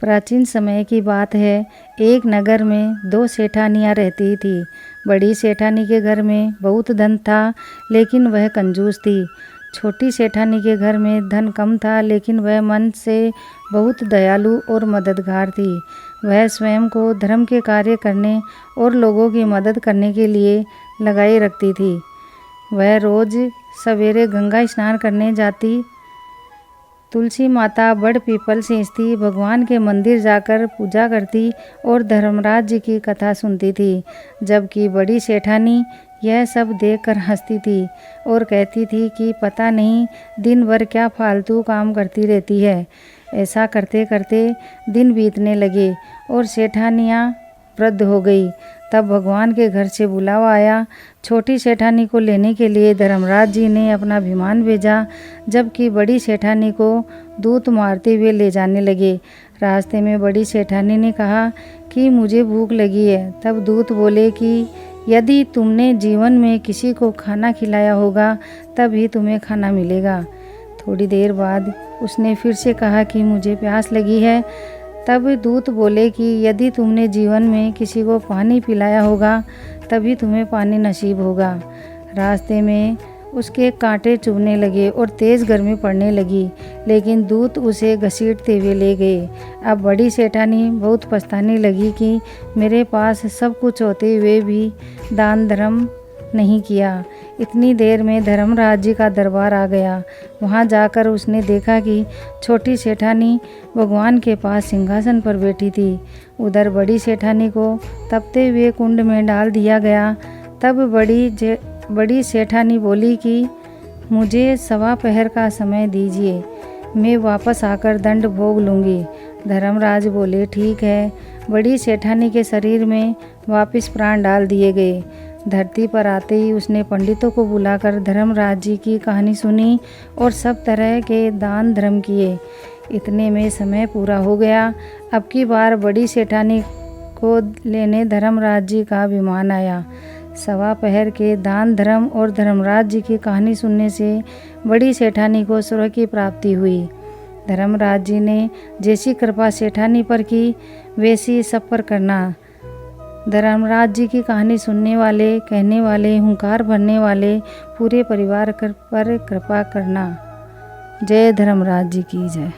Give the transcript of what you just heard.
प्राचीन समय की बात है। एक नगर में 2 सेठानियाँ रहती थी। बड़ी सेठानी के घर में बहुत धन था, लेकिन वह कंजूस थी। छोटी सेठानी के घर में धन कम था, लेकिन वह मन से बहुत दयालु और मददगार थी। वह स्वयं को धर्म के कार्य करने और लोगों की मदद करने के लिए लगाए रखती थी। वह रोज सवेरे गंगा स्नान करने जाती, तुलसी माता, बड़ पीपल सींचती, भगवान के मंदिर जाकर पूजा करती और धर्मराज जी की कथा सुनती थी। जबकि बड़ी सेठानी यह सब देखकर हंसती थी और कहती थी कि पता नहीं दिन भर क्या फालतू काम करती रहती है। ऐसा करते करते दिन बीतने लगे और सेठानियाँ वृद्ध हो गई। तब भगवान के घर से बुलावा आया। छोटी सेठानी को लेने के लिए धर्मराज जी ने अपना विमान भेजा, जबकि बड़ी सेठानी को दूत मारते हुए ले जाने लगे। रास्ते में बड़ी सेठानी ने कहा कि मुझे भूख लगी है। तब दूत बोले कि यदि तुमने जीवन में किसी को खाना खिलाया होगा तभी तुम्हें खाना मिलेगा। थोड़ी देर बाद उसने फिर से कहा कि मुझे प्यास लगी है। तब दूत बोले कि यदि तुमने जीवन में किसी को पानी पिलाया होगा तभी तुम्हें पानी नसीब होगा। रास्ते में उसके कांटे चुभने लगे और तेज़ गर्मी पड़ने लगी, लेकिन दूत उसे घसीटते हुए ले गए। अब बड़ी सेठानी बहुत पछताने लगी कि मेरे पास सब कुछ होते हुए भी दान धर्म नहीं किया। इतनी देर में धर्मराज जी का दरबार आ गया। वहाँ जाकर उसने देखा कि छोटी सेठानी भगवान के पास सिंहासन पर बैठी थी। उधर बड़ी सेठानी को तपते हुए कुंड में डाल दिया गया। तब बड़ी सेठानी बोली कि मुझे 1.25 पहर का समय दीजिए, मैं वापस आकर दंड भोग लूँगी। धर्मराज बोले ठीक है। बड़ी सेठानी के शरीर में वापस प्राण डाल दिए गए। धरती पर आते ही उसने पंडितों को बुलाकर धर्मराज जी की कहानी सुनी और सब तरह के दान धर्म किए। इतने में समय पूरा हो गया। अब की बार बड़ी सेठानी को लेने धर्मराज जी का विमान आया। 1.25 पहर के दान धर्म और धर्मराज जी की कहानी सुनने से बड़ी सेठानी को स्वर्ग की प्राप्ति हुई। धर्मराज जी ने जैसी कृपा सेठानी पर की वैसी सब पर करना। धर्मराज जी की कहानी सुनने वाले, कहने वाले, हुंकार भरने वाले पूरे परिवार पर कृपा करना। जय धर्मराज जी की जय।